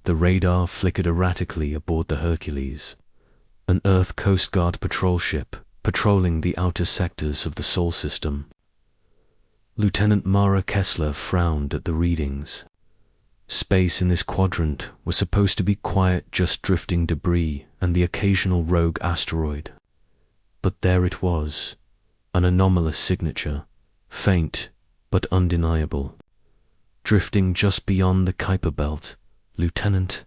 The radar flickered erratically aboard the Hercules, an Earth Coast Guard patrol ship patrolling the outer sectors of the Sol system. Lieutenant Mara Kessler frowned at the readings. Space in this quadrant was supposed to be quiet, just drifting debris and the occasional rogue asteroid. But there it was, an anomalous signature, faint but undeniable. Drifting just beyond the Kuiper Belt, Lieutenant.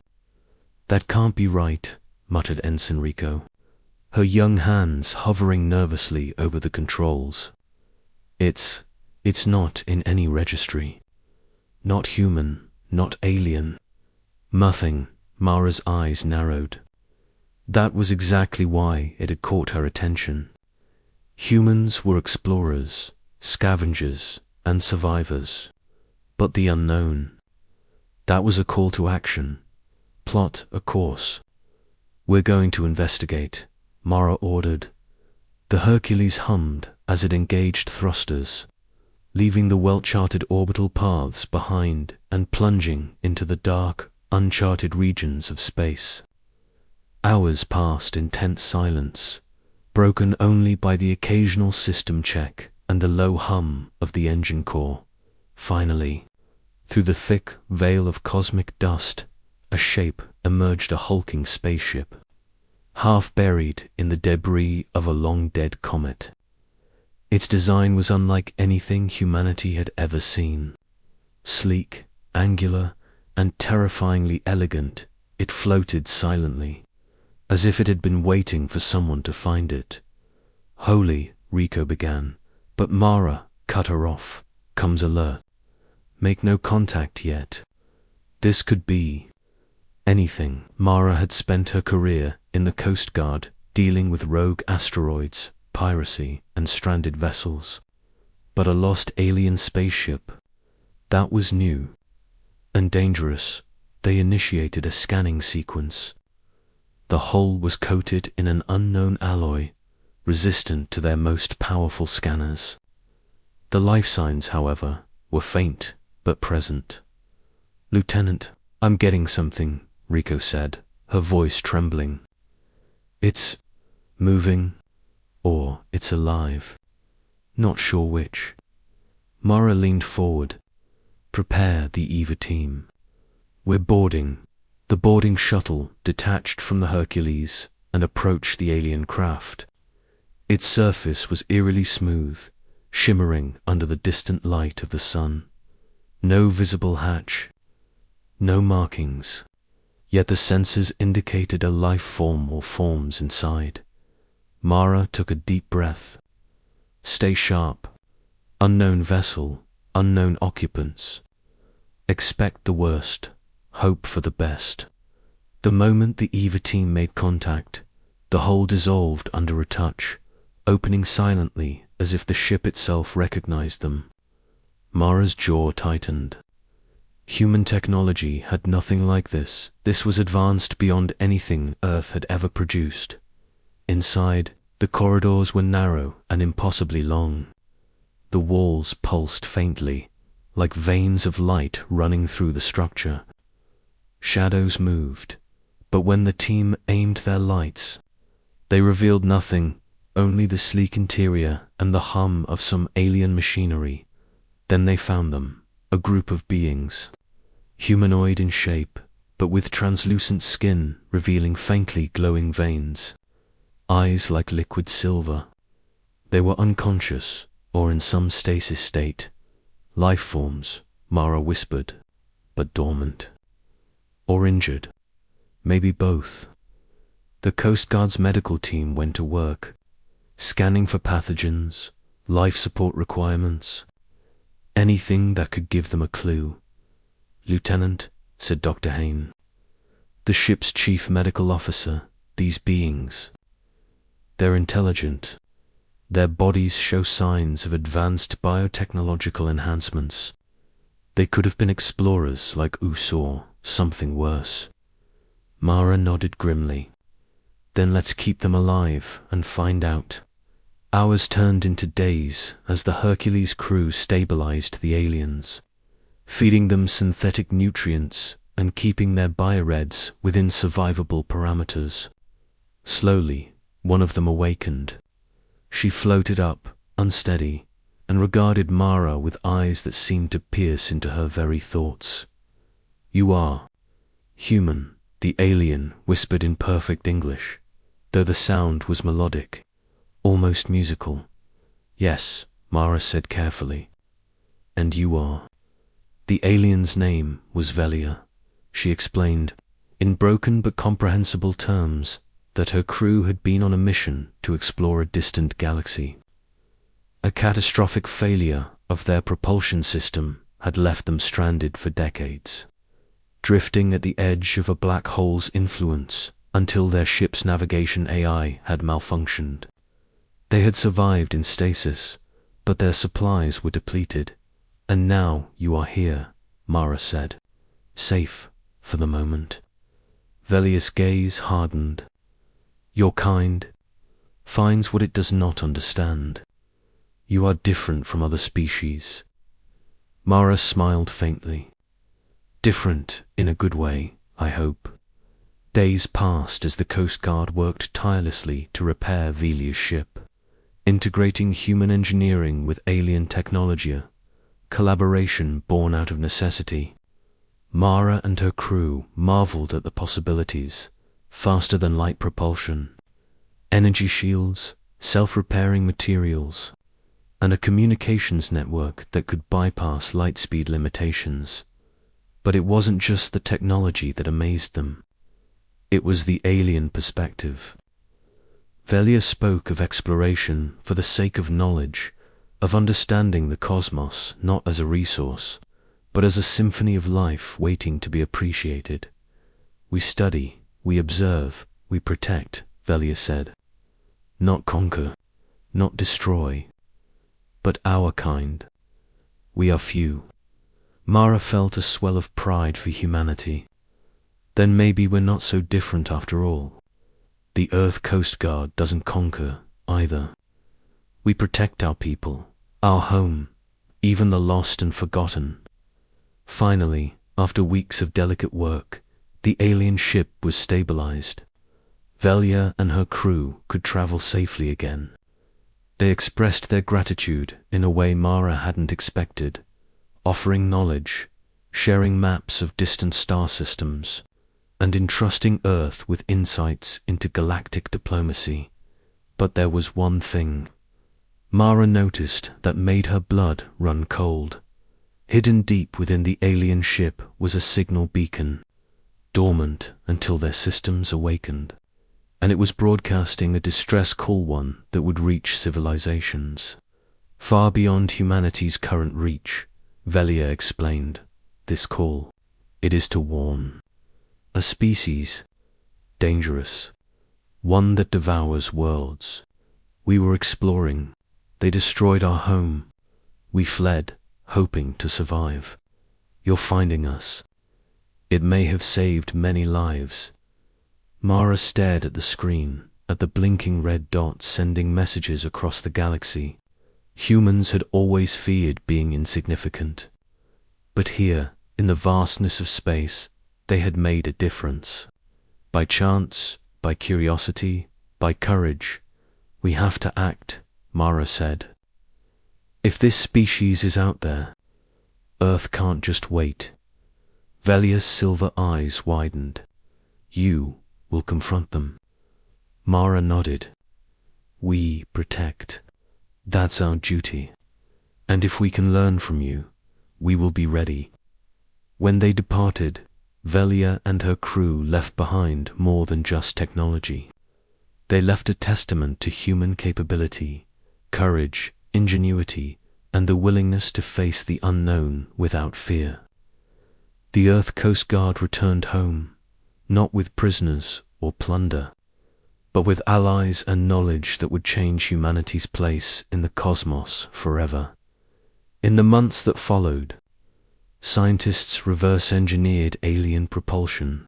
That can't be right, muttered Ensign Rico, her young hands hovering nervously over the controls. It's not in any registry. Not human, not alien. Nothing. Mara's eyes narrowed. That was exactly why it had caught her attention. Humans were explorers, scavengers, and survivors. But the unknown. That was a call to action. Plot a course. We're going to investigate, Mara ordered. The Hercules hummed as it engaged thrusters, leaving the well-charted orbital paths behind and plunging into the dark, uncharted regions of space. Hours passed in tense silence, broken only by the occasional system check and the low hum of the engine core. Finally, through the thick veil of cosmic dust, a shape emerged, a hulking spaceship, half buried in the debris of a long-dead comet. Its design was unlike anything humanity had ever seen. Sleek, angular, and terrifyingly elegant, it floated silently, as if it had been waiting for someone to find it. Holy, Rico began, but Mara cut her off. Comes alert. Make no contact yet. This could be anything. Mara had spent her career in the Coast Guard dealing with rogue asteroids, piracy, and stranded vessels. But a lost alien spaceship, that was new and dangerous. They initiated a scanning sequence. The hull was coated in an unknown alloy, resistant to their most powerful scanners. The life signs, however, were faint but present. Lieutenant, I'm getting something, Rico said, her voice trembling. It's moving, or it's alive. Not sure which. Mara leaned forward. Prepare the EVA team. We're boarding. The boarding shuttle detached from the Hercules and approached the alien craft. Its surface was eerily smooth, shimmering under the distant light of the sun. No visible hatch, no markings, yet the sensors indicated a life form or forms inside. Mara took a deep breath. Stay sharp. Unknown vessel, unknown occupants. Expect the worst, hope for the best. The moment the EVA team made contact, the hull dissolved under a touch, opening silently as if the ship itself recognized them. Mara's jaw tightened. Human technology had nothing like this. This was advanced beyond anything Earth had ever produced. Inside, the corridors were narrow and impossibly long. The walls pulsed faintly, like veins of light running through the structure. Shadows moved, but when the team aimed their lights, they revealed nothing, only the sleek interior and the hum of some alien machinery. Then they found them, a group of beings, humanoid in shape, but with translucent skin revealing faintly glowing veins, eyes like liquid silver. They were unconscious, or in some stasis state. Life forms, Mara whispered, but dormant. Or injured. Maybe both. The Coast Guard's medical team went to work, scanning for pathogens, life support requirements, anything that could give them a clue. Lieutenant, said Dr. Hayne, the ship's chief medical officer, these beings. They're intelligent. Their bodies show signs of advanced biotechnological enhancements. They could have been explorers like Us or something worse. Mara nodded grimly. Then let's keep them alive and find out. Hours turned into days as the Hercules crew stabilized the aliens, feeding them synthetic nutrients and keeping their bioreds within survivable parameters. Slowly, one of them awakened. She floated up, unsteady, and regarded Mara with eyes that seemed to pierce into her very thoughts. "You are human," the alien whispered in perfect English, though the sound was melodic, almost musical. "Yes," Mara said carefully. "And you are?" The alien's name was Velia. She explained, in broken but comprehensible terms, that her crew had been on a mission to explore a distant galaxy. A catastrophic failure of their propulsion system had left them stranded for decades, drifting at the edge of a black hole's influence until their ship's navigation AI had malfunctioned. They had survived in stasis, but their supplies were depleted. "And now you are here," Mara said, "safe for the moment." Velia's gaze hardened. "Your kind finds what it does not understand. You are different from other species." Mara smiled faintly. "Different in a good way, I hope." Days passed as the Coast Guard worked tirelessly to repair Velia's ship, integrating human engineering with alien technology, collaboration born out of necessity. Mara and her crew marveled at the possibilities: faster than light propulsion, energy shields, self-repairing materials, and a communications network that could bypass light speed limitations. But it wasn't just the technology that amazed them. It was the alien perspective. Velia spoke of exploration for the sake of knowledge, of understanding the cosmos not as a resource, but as a symphony of life waiting to be appreciated. "We study, we observe, we protect," Velia said. "Not conquer, not destroy, but our kind. We are few." Mara felt a swell of pride for humanity. Then maybe we're not so different after all. The Earth Coast Guard doesn't conquer either. We protect our people, our home, even the lost and forgotten. Finally, after weeks of delicate work, the alien ship was stabilized. Velia and her crew could travel safely again. They expressed their gratitude in a way Mara hadn't expected, offering knowledge, sharing maps of distant star systems, and entrusting Earth with insights into galactic diplomacy. But there was one thing Mara noticed that made her blood run cold. Hidden deep within the alien ship was a signal beacon, dormant until their systems awakened, and it was broadcasting a distress call, one that would reach civilizations far beyond humanity's current reach. Velia explained, "This call, it is to warn. A species, dangerous, one that devours worlds. We were exploring. They destroyed our home. We fled, hoping to survive. You're finding us. It may have saved many lives." Mara stared at the screen, at the blinking red dots sending messages across the galaxy. Humans had always feared being insignificant. But here, in the vastness of space, they had made a difference. By chance, by curiosity, by courage. "We have to act," Mara said. "If this species is out there, Earth can't just wait." Velia's silver eyes widened. "You will confront them." Mara nodded. "We protect. That's our duty. And if we can learn from you, we will be ready." When they departed, Velia and her crew left behind more than just technology. They left a testament to human capability, courage, ingenuity, and the willingness to face the unknown without fear. The Earth Coast Guard returned home, not with prisoners or plunder, but with allies and knowledge that would change humanity's place in the cosmos forever. In the months that followed, scientists reverse-engineered alien propulsion,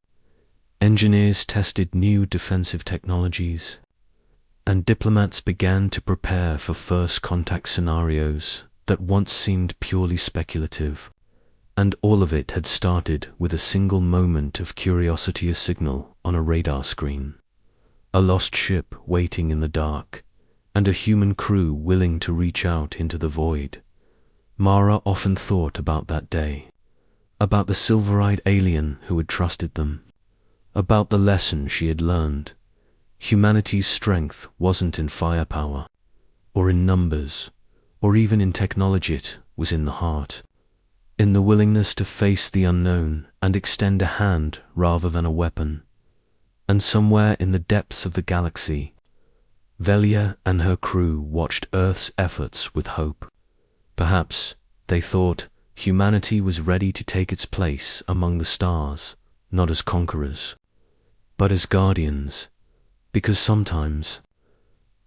engineers tested new defensive technologies, and diplomats began to prepare for first contact scenarios that once seemed purely speculative. And all of it had started with a single moment of curiosity, a signal on a radar screen, a lost ship waiting in the dark, and a human crew willing to reach out into the void. Mara often thought about that day, about the silver-eyed alien who had trusted them, about the lesson she had learned. Humanity's strength wasn't in firepower, or in numbers, or even in technology. It was in the heart, in the willingness to face the unknown and extend a hand rather than a weapon. And somewhere in the depths of the galaxy, Velia and her crew watched Earth's efforts with hope. Perhaps, they thought, humanity was ready to take its place among the stars, not as conquerors, but as guardians, because sometimes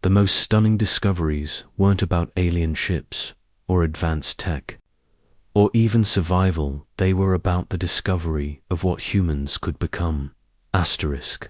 the most stunning discoveries weren't about alien ships or advanced tech, or even survival. They were about the discovery of what humans could become. Asterisk.